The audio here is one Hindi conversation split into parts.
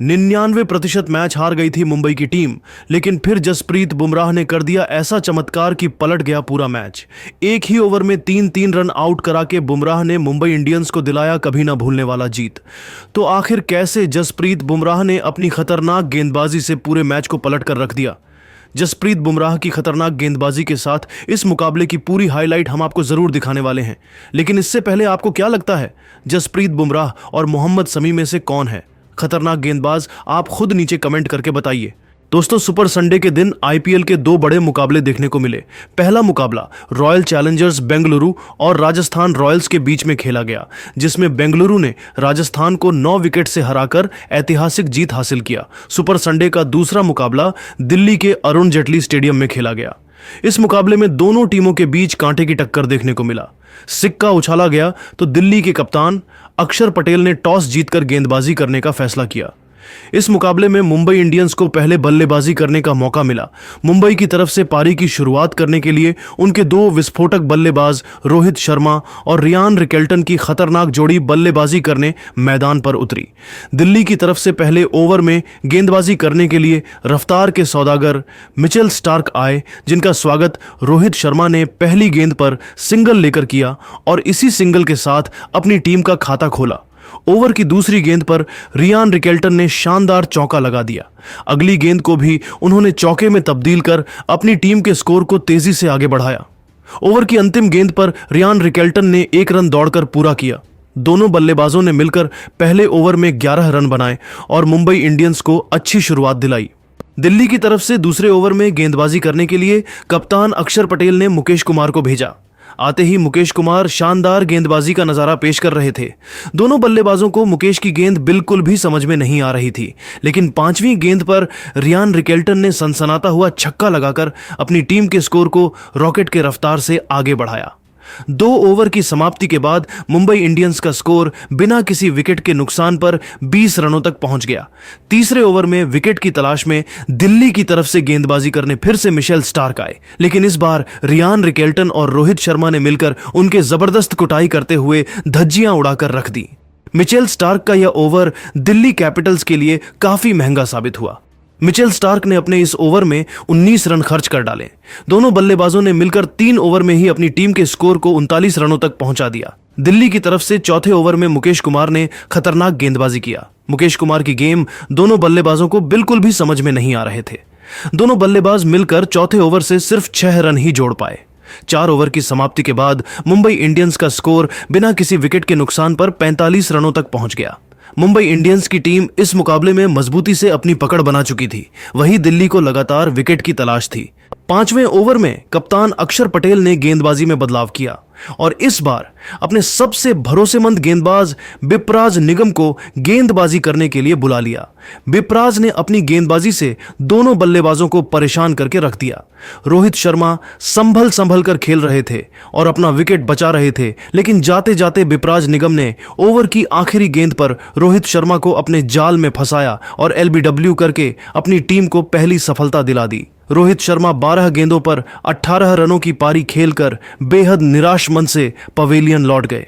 99% मैच हार गई थी मुंबई की टीम, लेकिन फिर जसप्रीत बुमराह ने कर दिया ऐसा चमत्कार कि पलट गया पूरा मैच। एक ही ओवर में 3-3 रन आउट करा के बुमराह ने मुंबई इंडियंस को दिलाया कभी ना भूलने वाला जीत। तो आखिर कैसे जसप्रीत बुमराह ने अपनी खतरनाक गेंदबाजी से पूरे मैच को पलट कर रख दिया? जसप्रीत बुमराह की खतरनाक गेंदबाजी के साथ इस मुकाबले की पूरी हाईलाइट हम आपको जरूर दिखाने वाले हैं। लेकिन इससे पहले आपको क्या लगता है, जसप्रीत बुमराह और मोहम्मद शमी में से कौन है खतरनाक गेंदबाज? आप खुद नीचे कमेंट करके बताइए। दोस्तों, सुपर संडे के दिन आईपीएल के 2 बड़े मुकाबले देखने को मिले। पहला मुकाबला रॉयल चैलेंजर्स बेंगलुरु और राजस्थान रॉयल्स के बीच में खेला गया, जिसमें बेंगलुरु ने राजस्थान को 9 विकेट से हराकर ऐतिहासिक जीत हासिल किया। सुपर संडे का दूसरा मुकाबला दिल्ली के अरुण जेटली स्टेडियम में खेला गया। इस मुकाबले में दोनों टीमों के बीच कांटे की टक्कर देखने को मिला। सिक्का उछाला गया तो दिल्ली के कप्तान अक्षर पटेल ने टॉस जीतकर गेंदबाजी करने का फैसला किया। इस मुकाबले में मुंबई इंडियंस को पहले बल्लेबाजी करने का मौका मिला। मुंबई की तरफ से पारी की शुरुआत करने के लिए उनके 2 विस्फोटक बल्लेबाज रोहित शर्मा और रियान रिकेल्टन की खतरनाक जोड़ी बल्लेबाजी करने मैदान पर उतरी। दिल्ली की तरफ से पहले ओवर में गेंदबाजी करने के लिए रफ्तार के सौदागर मिचेल स्टार्क आए, जिनका स्वागत रोहित शर्मा ने पहली गेंद पर सिंगल लेकर किया और इसी सिंगल के साथ अपनी टीम का खाता खोला। ओवर की दूसरी गेंद पर रियान रिकेल्टन ने शानदार चौका लगा दिया। अगली गेंद को भी उन्होंने चौके में तब्दील कर अपनी टीम के स्कोर को तेजी से आगे बढ़ाया। ओवर की अंतिम गेंद पर रियान रिकेल्टन ने 1 रन दौड़कर पूरा किया। दोनों बल्लेबाजों ने मिलकर पहले ओवर में 11 रन बनाए और मुंबई इंडियंस को अच्छी शुरुआत दिलाई। दिल्ली की तरफ से दूसरे ओवर में गेंदबाजी करने के लिए कप्तान अक्षर पटेल ने मुकेश कुमार को भेजा। आते ही मुकेश कुमार शानदार गेंदबाजी का नजारा पेश कर रहे थे। दोनों बल्लेबाजों को मुकेश की गेंद बिल्कुल भी समझ में नहीं आ रही थी, लेकिन 5वीं गेंद पर रियान रिकेल्टन ने सनसनाता हुआ छक्का लगाकर अपनी टीम के स्कोर को रॉकेट के रफ्तार से आगे बढ़ाया। 2 ओवर की समाप्ति के बाद मुंबई इंडियंस का स्कोर बिना किसी विकेट के नुकसान पर 20 रनों तक पहुंच गया। तीसरे ओवर में विकेट की तलाश में दिल्ली की तरफ से गेंदबाजी करने फिर से मिचेल स्टार्क आए, लेकिन इस बार रियान रिकेल्टन और रोहित शर्मा ने मिलकर उनके जबरदस्त कुटाई करते हुए धज्जियां उड़ाकर रख दी। मिचेल स्टार्क का यह ओवर दिल्ली कैपिटल्स के लिए काफी महंगा साबित हुआ। मिचेल स्टार्क ने अपने इस ओवर में 19 रन खर्च कर डाले। दोनों बल्लेबाजों ने मिलकर 3 ओवर में ही अपनी टीम के स्कोर को 39 रनों तक पहुंचा दिया। दिल्ली की तरफ से चौथे ओवर में मुकेश कुमार ने खतरनाक गेंदबाजी किया। मुकेश कुमार की गेम दोनों बल्लेबाजों को बिल्कुल भी समझ में नहीं आ रहे थे। दोनों बल्लेबाज मिलकर चौथे ओवर से सिर्फ 6 रन ही जोड़ पाए। 4 ओवर की समाप्ति के बाद मुंबई इंडियंस का स्कोर बिना किसी विकेट के नुकसान पर 45 रनों तक पहुंच गया। मुंबई इंडियंस की टीम इस मुकाबले में मजबूती से अपनी पकड़ बना चुकी थी। वहीं दिल्ली को लगातार विकेट की तलाश थी। 5वें ओवर में कप्तान अक्षर पटेल ने गेंदबाजी में बदलाव किया और इस बार अपने सबसे भरोसेमंद गेंदबाज बिपराज निगम को गेंदबाजी करने के लिए बुला लिया। बिपराज ने अपनी गेंदबाजी से दोनों बल्लेबाजों को परेशान करके रख दिया। रोहित शर्मा संभल कर खेल रहे थे और अपना विकेट बचा रहे थे, लेकिन जाते जाते बिपराज निगम ने ओवर की आखिरी गेंद पर रोहित शर्मा को अपने जाल में फंसाया और एलबीडब्ल्यू करके अपनी टीम को पहली सफलता दिला दी। रोहित शर्मा 12 गेंदों पर 18 रनों की पारी खेलकर बेहद निराश मन से पवेलियन लौट गए।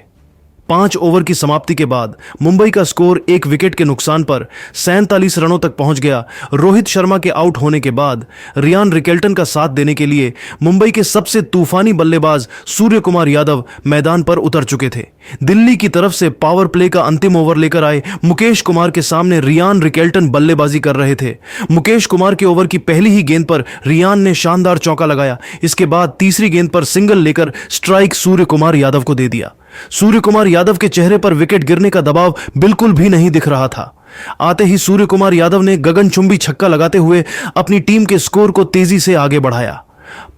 5 ओवर की समाप्ति के बाद मुंबई का स्कोर 1 विकेट के नुकसान पर 47 रनों तक पहुंच गया। रोहित शर्मा के आउट होने के बाद रियान रिकेल्टन का साथ देने के लिए मुंबई के सबसे तूफानी बल्लेबाज सूर्य कुमार यादव मैदान पर उतर चुके थे। दिल्ली की तरफ से पावर प्ले का अंतिम ओवर लेकर आए मुकेश कुमार के सामने रियान रिकेल्टन बल्लेबाजी कर रहे थे। मुकेश कुमार के ओवर की पहली ही गेंद पर रियान ने शानदार चौका लगाया। इसके बाद तीसरी गेंद पर सिंगल लेकर स्ट्राइक सूर्य कुमार यादव को दे दिया। सूर्य कुमार यादव के चेहरे पर विकेट गिरने का दबाव बिल्कुल भी नहीं दिख रहा था। आते ही सूर्य कुमार यादव ने गगनचुंबी छक्का लगाते हुए अपनी टीम के स्कोर को तेजी से आगे बढ़ाया।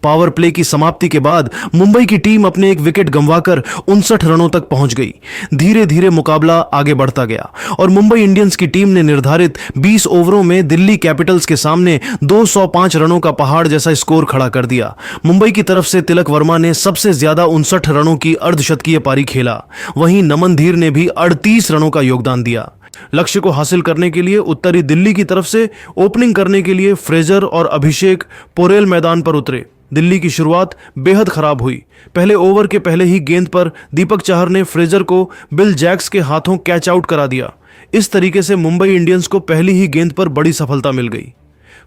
पावर प्ले की समाप्ति के बाद मुंबई की टीम अपने 1 विकेट गंवाकर 59 रनों तक पहुंच गई। धीरे धीरे मुकाबला आगे बढ़ता गया और मुंबई इंडियंस की टीम ने निर्धारित 20 ओवरों में दिल्ली कैपिटल्स के सामने 205 रनों का पहाड़ जैसा स्कोर खड़ा कर दिया। मुंबई की तरफ से तिलक वर्मा ने सबसे ज्यादा 59 रनों की अर्धशतकीय पारी खेला। वहीं नमन धीर ने भी 38 रनों का योगदान दिया। लक्ष्य को हासिल करने के लिए उत्तरी दिल्ली की तरफ से ओपनिंग करने के लिए फ्रेजर और अभिषेक पोरेल मैदान पर उतरे। दिल्ली की शुरुआत बेहद खराब हुई। पहले ओवर के पहले ही गेंद पर दीपक चाहर ने फ्रेजर को बिल जैक्स के हाथों कैच आउट करा दिया। इस तरीके से मुंबई इंडियंस को पहली ही गेंद पर बड़ी सफलता मिल गई।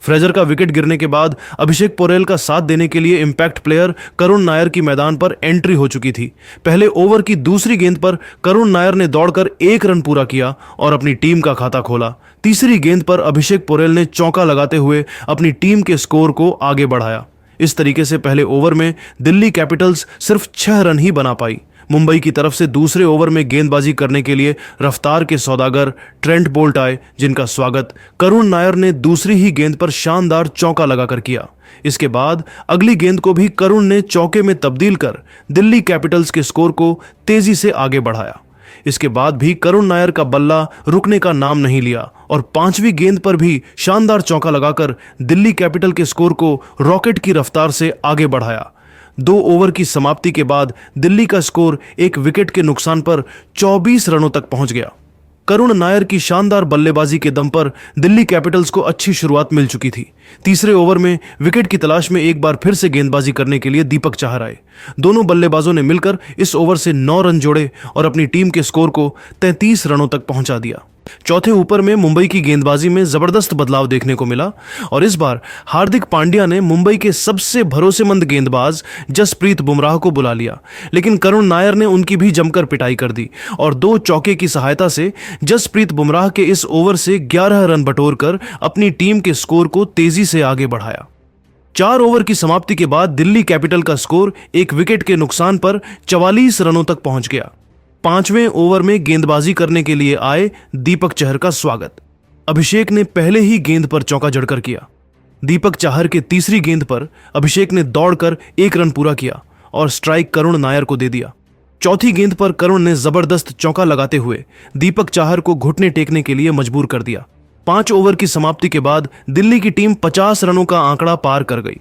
फ्रेजर का विकेट गिरने के बाद अभिषेक पोरेल का साथ देने के लिए इंपैक्ट प्लेयर करुण नायर की मैदान पर एंट्री हो चुकी थी। पहले ओवर की दूसरी गेंद पर करुण नायर ने दौड़कर 1 रन पूरा किया और अपनी टीम का खाता खोला। तीसरी गेंद पर अभिषेक पोरेल ने चौका लगाते हुए अपनी टीम के स्कोर को आगे बढ़ाया। इस तरीके से पहले ओवर में दिल्ली कैपिटल्स सिर्फ 6 रन ही बना पाई। मुंबई की तरफ से दूसरे ओवर में गेंदबाजी करने के लिए रफ्तार के सौदागर ट्रेंट बोल्ट आए, जिनका स्वागत करुण नायर ने दूसरी ही गेंद पर शानदार चौका लगाकर किया। इसके बाद अगली गेंद को भी करुण ने चौके में तब्दील कर दिल्ली कैपिटल्स के स्कोर को तेजी से आगे बढ़ाया। इसके बाद भी करुण नायर का बल्ला रुकने का नाम नहीं लिया और 5वीं गेंद पर भी शानदार चौका लगाकर दिल्ली कैपिटल के स्कोर को रॉकेट की रफ्तार से आगे बढ़ाया। 2 ओवर की समाप्ति के बाद दिल्ली का स्कोर 1 विकेट के नुकसान पर 24 रनों तक पहुंच गया। करुण नायर की शानदार बल्लेबाजी के दम पर दिल्ली कैपिटल्स को अच्छी शुरुआत मिल चुकी थी। तीसरे ओवर में विकेट की तलाश में एक बार फिर से गेंदबाजी करने के लिए दीपक चाहर आए। दोनों बल्लेबाजों ने मिलकर इस ओवर से 9 रन जोड़े और अपनी टीम के स्कोर को 33 रनों तक पहुंचा दिया। चौथे ओवर में मुंबई की गेंदबाजी में जबरदस्त बदलाव देखने को मिला और इस बार हार्दिक पांड्या ने मुंबई के सबसे भरोसेमंद गेंदबाज जसप्रीत बुमराह को बुला लिया, लेकिन करुण नायर ने उनकी भी जमकर पिटाई कर दी और 2 चौके की सहायता से जसप्रीत बुमराह के इस ओवर से 11 रन बटोरकर अपनी टीम के स्कोर को तेजी से आगे बढ़ाया। 4 ओवर की समाप्ति के बाद दिल्ली कैपिटल का स्कोर 1 विकेट के नुकसान पर 44 रनों तक पहुंच गया। 5वें ओवर में गेंदबाजी करने के लिए आए दीपक चहर का स्वागत अभिषेक ने पहले ही गेंद पर चौका जड़कर किया। दीपक चाहर के तीसरी गेंद पर अभिषेक ने दौड़कर 1 रन पूरा किया और स्ट्राइक करुण नायर को दे दिया। चौथी गेंद पर करुण ने जबरदस्त चौका लगाते हुए दीपक चाहर को घुटने टेकने के लिए मजबूर कर दिया। 5 ओवर की समाप्ति के बाद दिल्ली की टीम 50 रनों का आंकड़ा पार कर गई।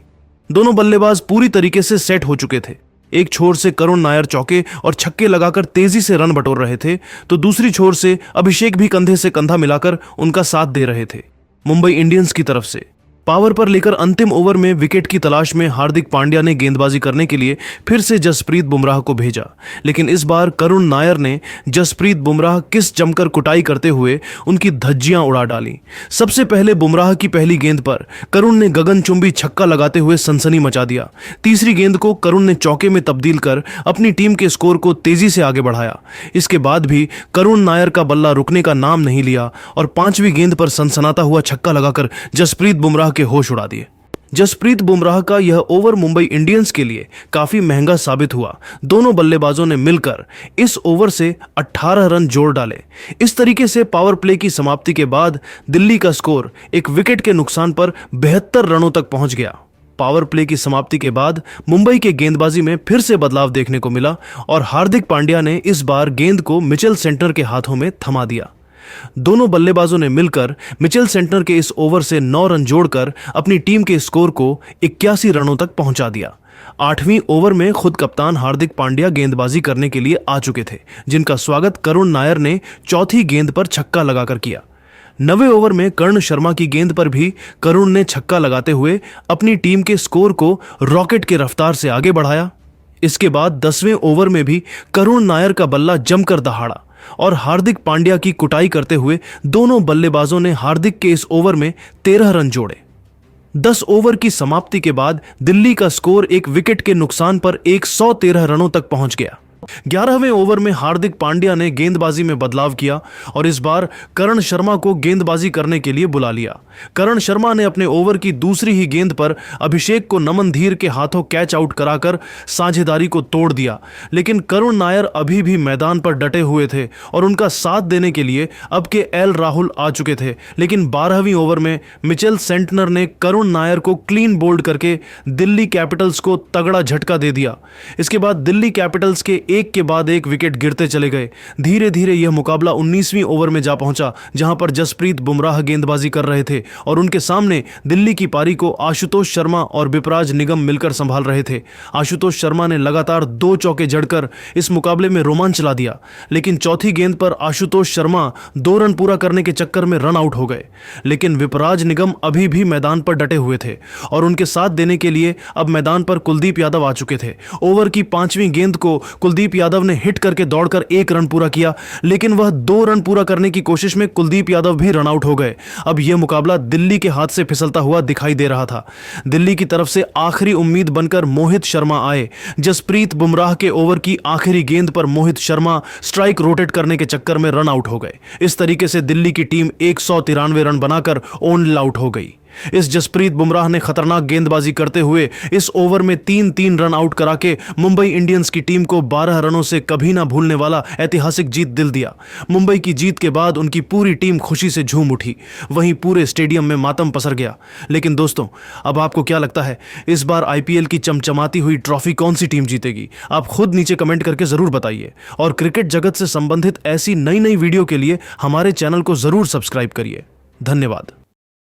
दोनों बल्लेबाज पूरी तरीके से सेट हो चुके थे। एक छोर से करुण नायर चौके और छक्के लगाकर तेजी से रन बटोर रहे थे, तो दूसरी छोर से अभिषेक भी कंधे से कंधा मिलाकर उनका साथ दे रहे थे। मुंबई इंडियंस की तरफ से पावर पर लेकर अंतिम ओवर में विकेट की तलाश में हार्दिक पांड्या ने गेंदबाजी करने के लिए फिर से जसप्रीत बुमराह को भेजा, लेकिन इस बार करुण नायर ने जसप्रीत बुमराह किस जमकर कुटाई करते हुए उनकी धज्जियां उड़ा डाली। सबसे पहले बुमराह की पहली गेंद पर करुण ने गगनचुंबी छक्का लगाते हुए सनसनी मचा दिया। तीसरी गेंद को करुण ने चौके में तब्दील कर अपनी टीम के स्कोर को तेजी से आगे बढ़ाया। इसके बाद भी करुण नायर का बल्ला रुकने का नाम नहीं लिया और 5वीं गेंद पर सनसनाता हुआ छक्का लगाकर जसप्रीत बुमराह के होश उड़ा दिए। जसप्रीत बुमराह का यह ओवर मुंबई इंडियंस के लिए काफी महंगा साबित हुआ। दोनों बल्लेबाजों ने मिलकर इस ओवर से 18 रन जोड़ डाले। इस तरीके से पावर प्ले की समाप्ति के बाद दिल्ली का स्कोर 1 विकेट के नुकसान पर 72 रनों तक पहुंच गया। पावर प्ले की समाप्ति के बाद मुंबई के गेंदबाजी में फिर से बदलाव देखने को मिला और हार्दिक पांड्या ने इस बार गेंद को मिचेल सेंटनर के हाथों में थमा दिया। दोनों बल्लेबाजों ने मिलकर मिचेल सेंटनर के इस ओवर से 9 रन जोड़कर अपनी टीम के स्कोर को 81 रनों तक पहुंचा दिया। 8वीं ओवर में खुद कप्तान हार्दिक पांड्या गेंदबाजी करने के लिए आ चुके थे, जिनका स्वागत करुण नायर ने चौथी गेंद पर छक्का लगाकर किया। 9वें ओवर में कर्ण शर्मा की गेंद पर भी करुण ने छक्का लगाते हुए अपनी टीम के स्कोर को रॉकेट की रफ्तार से आगे बढ़ाया। इसके बाद 10वें ओवर में भी करुण नायर का बल्ला जमकर दहाड़ा और हार्दिक पांड्या की कुटाई करते हुए दोनों बल्लेबाजों ने हार्दिक के इस ओवर में 13 रन जोड़े। 10 ओवर की समाप्ति के बाद दिल्ली का स्कोर 1 विकेट के नुकसान पर 113 रनों तक पहुंच गया। 11वें ओवर में हार्दिक पांड्या ने गेंदबाजी में बदलाव किया और इस बार कर्ण शर्मा को गेंदबाजी करने के लिए बुला लिया। कर्ण शर्मा ने अपने ओवर की दूसरी ही गेंद पर अभिषेक को नमन धीर के हाथों कैच आउट कराकर साझेदारी को तोड़ दिया, लेकिन करुण नायर अभी भी मैदान पर डटे हुए थे और उनका साथ देने के लिए अब के एल राहुल आ चुके थे। लेकिन 12वीं ओवर में मिचेल सेंटनर ने करुण नायर को क्लीन बोल्ड करके दिल्ली कैपिटल्स को तगड़ा झटका दे दिया। इसके बाद दिल्ली कैपिटल्स के एक के बाद एक विकेट गिरते चले गए। धीरे धीरे यह मुकाबला 19वीं ओवर में जा पहुंचा, जहां पर जसप्रीत बुमराह गेंदबाजी कर रहे थे और उनके सामने दिल्ली की पारी को आशुतोष शर्मा और विपराज निगम मिलकर संभाल रहे थे। आशुतोष शर्मा ने लगातार 2 चौके जड़कर इस मुकाबले में रोमांच ला दिया, लेकिन चौथी गेंद पर आशुतोष शर्मा 2 रन पूरा करने के चक्कर में रन आउट हो गए। लेकिन विपराज निगम अभी भी मैदान पर डटे हुए थे और उनके साथ देने के लिए अब मैदान पर कुलदीप यादव आ चुके थे। ओवर की 5वीं गेंद को कुलदीप कुलदीप यादव ने हिट करके दौड़कर 1 रन पूरा किया, लेकिन वह 2 रन पूरा करने की कोशिश में कुलदीप यादव भी रन आउट हो गए। अब यह मुकाबला दिल्ली के हाथ से फिसलता हुआ दिखाई दे रहा था। दिल्ली की तरफ से आखिरी उम्मीद बनकर मोहित शर्मा आए। जसप्रीत बुमराह के ओवर की आखिरी गेंद पर मोहित शर्मा स्ट्राइक रोटेट करने के चक्कर में रन आउट हो गए। इस तरीके से दिल्ली की टीम 193 रन बनाकर ओनली आउट हो गई। इस जसप्रीत बुमराह ने खतरनाक गेंदबाजी करते हुए इस ओवर में 3 रन आउट करा के मुंबई इंडियंस की टीम को 12 रनों से कभी ना भूलने वाला ऐतिहासिक जीत दिल दिया। मुंबई की जीत के बाद उनकी पूरी टीम खुशी से झूम उठी, वहीं पूरे स्टेडियम में मातम पसर गया। लेकिन दोस्तों, अब आपको क्या लगता है, इस बार आईपीएल की चमचमाती हुई ट्रॉफी कौन सी टीम जीतेगी? आप खुद नीचे कमेंट करके जरूर बताइए और क्रिकेट जगत से संबंधित ऐसी नई वीडियो के लिए हमारे चैनल को जरूर सब्सक्राइब करिए। धन्यवाद।